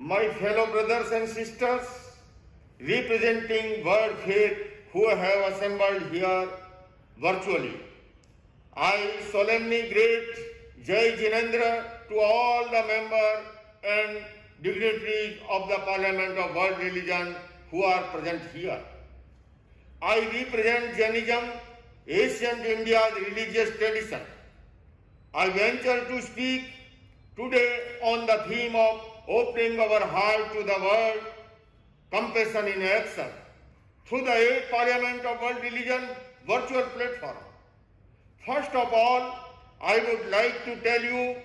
my fellow brothers and sisters, representing World Faith who have assembled here virtually, I solemnly greet Jai Jinendra to all the members and dignitaries of the Parliament of World Religion who are present here. I represent Jainism, ancient India's religious tradition. I venture to speak today on the theme of opening our heart to the world, compassion in action, through the 8th Parliament of World Religion virtual platform. First of all, I would like to tell you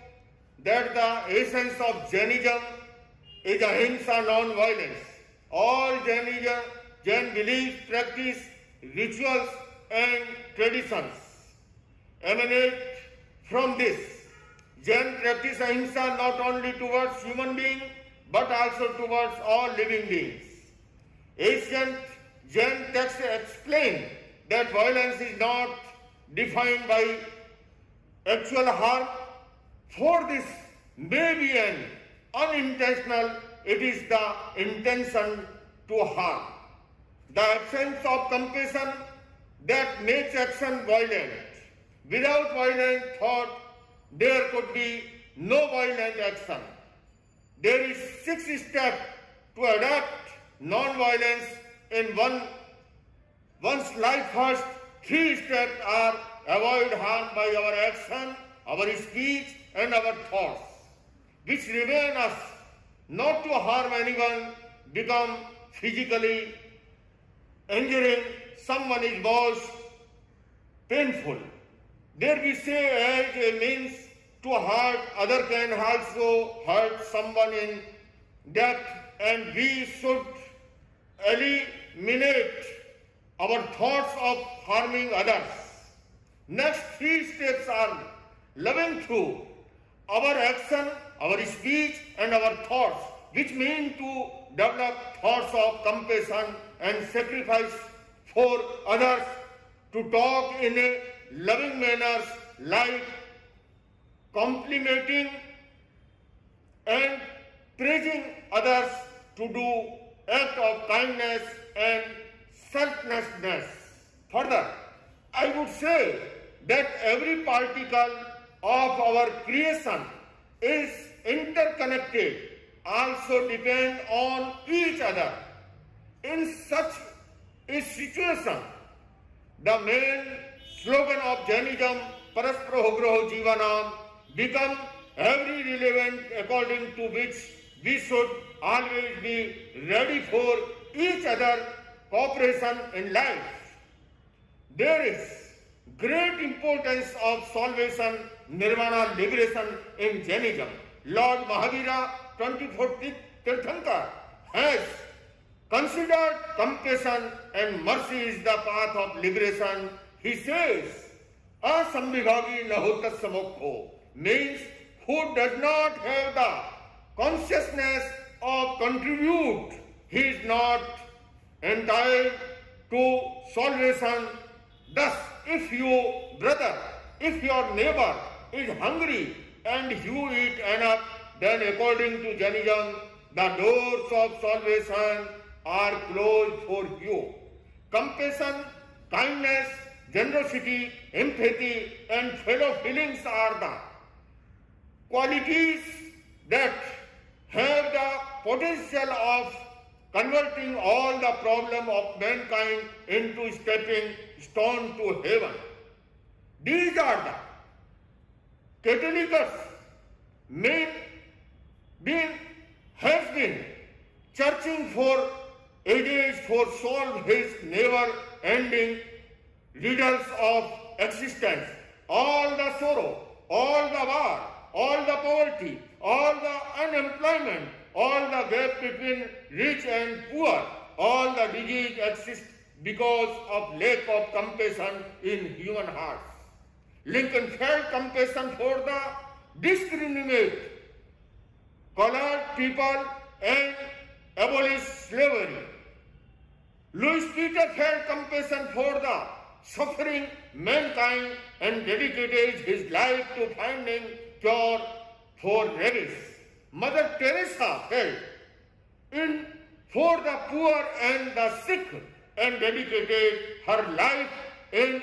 that the essence of Jainism is ahimsa, non-violence. All Jain beliefs, practice, rituals and traditions emanate from this. Jain practice ahimsa not only towards human beings but also towards all living beings. Ancient Jain texts explain that violence is not defined by actual harm. For this may be an unintentional, it is the intention to harm. The absence of compassion that makes action violent. Without violent thought, there could be no violent action. There is 6 steps to adapt non-violence in one's life. First, 3 steps are avoid harm by our action, our speech and our thoughts, which remain us not to harm anyone, become physically injuring someone is most painful. There we say as a means to hurt, other can also hurt someone in death, and we should eliminate our thoughts of harming others. Next 3 steps are loving through our action, our speech and our thoughts, which mean to develop thoughts of compassion and sacrifice for others, to talk in a loving manner like complimenting and praising others, to do act of kindness and selflessness. Further, I would say that every particle of our creation is interconnected, also depend on each other. In such a situation, the main slogan of Jainism, Parasparo Graho Jivanam, become very relevant, according to which we should always be ready for each other cooperation in life. There is great importance of salvation, nirvana, liberation in Jainism. Lord Mahavira, 24th Tirthankar, has considered compassion and mercy is the path of liberation. He says, Asambhivagi nahotasya mokho, means who does not have the consciousness of contribute, he is not entitled to salvation. Thus, if your brother, if your neighbor is hungry and you eat enough, then according to Jainism, the doors of salvation are closed for you. Compassion, kindness, generosity, empathy and fellow feelings are the qualities that have the potential of converting all the problem of mankind into stepping stone to heaven. These are the Catholicus has been searching for ages for solve his never-ending riddles of existence. All the sorrow, all the war, all the poverty, all the unemployment, all the gap between rich and poor, all the disease exist because of lack of compassion in human hearts. Lincoln felt compassion for the discriminate colored people and abolished slavery. Louis Peter felt compassion for the suffering mankind and dedicated his life to finding cure for rabies. Mother Teresa felt for the poor and the sick and dedicated her life in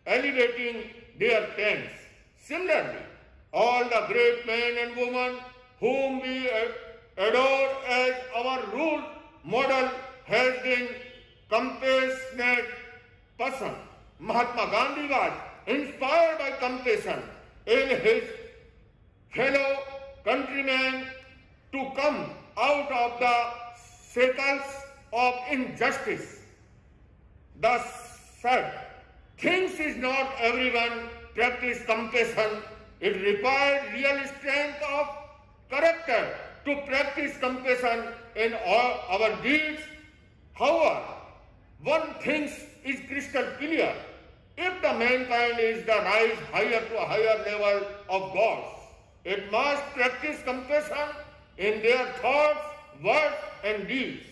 alleviating their pains. Similarly, all the great men and women whom we adore as our role model has been compassionate person. Mahatma Gandhi was inspired by compassion in his fellow countrymen to come out of the shackles of injustice. Thus said, things is not everyone practice compassion. It requires real strength of character to practice compassion in all our deeds. However, one thing is crystal clear. If the mankind is to rise higher to a higher level of gods, it must practice compassion in their thoughts, words and deeds.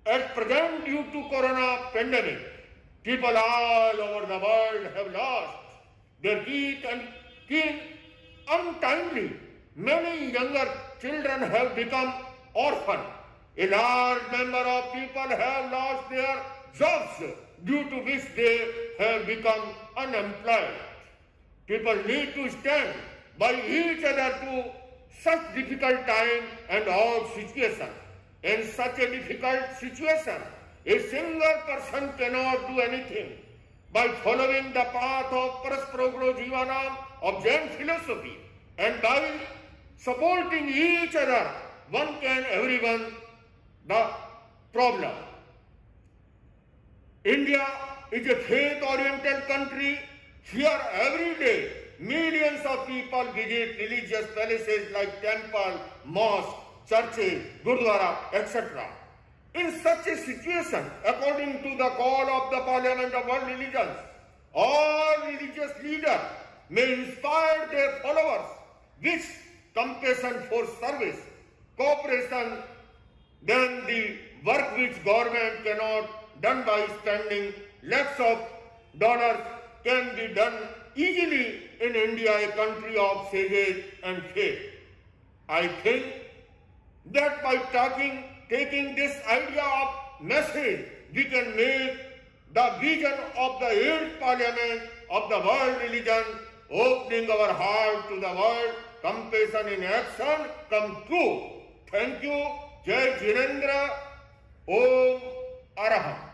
At present, due to corona pandemic, people all over the world have lost their teeth and kin untimely. Many younger children have become orphan. A large number of people have lost their jobs, due to which they have become unemployed. People need to stand by each other to such difficult time and all situations. In such a difficult situation, a single person cannot do anything. By following the path of Parasparo Jivanam of Jain philosophy and by supporting each other, one can everyone the problem. India is a faith-oriented country. Here every day, millions of people visit religious places like temple, mosque, churches, gurdwara, etc. In such a situation, according to the call of the Parliament of World Religions, all religious leaders may inspire their followers with compassion for service, cooperation, then the work which government cannot done by spending lakhs of dollars can be done easily in India, a country of sages and faith. I think that by taking this idea of message, we can make the vision of the 8th Parliament of the world religion, opening our heart to the world, compassion in action, come true. Thank you. Jai Jinendra. Om Araham.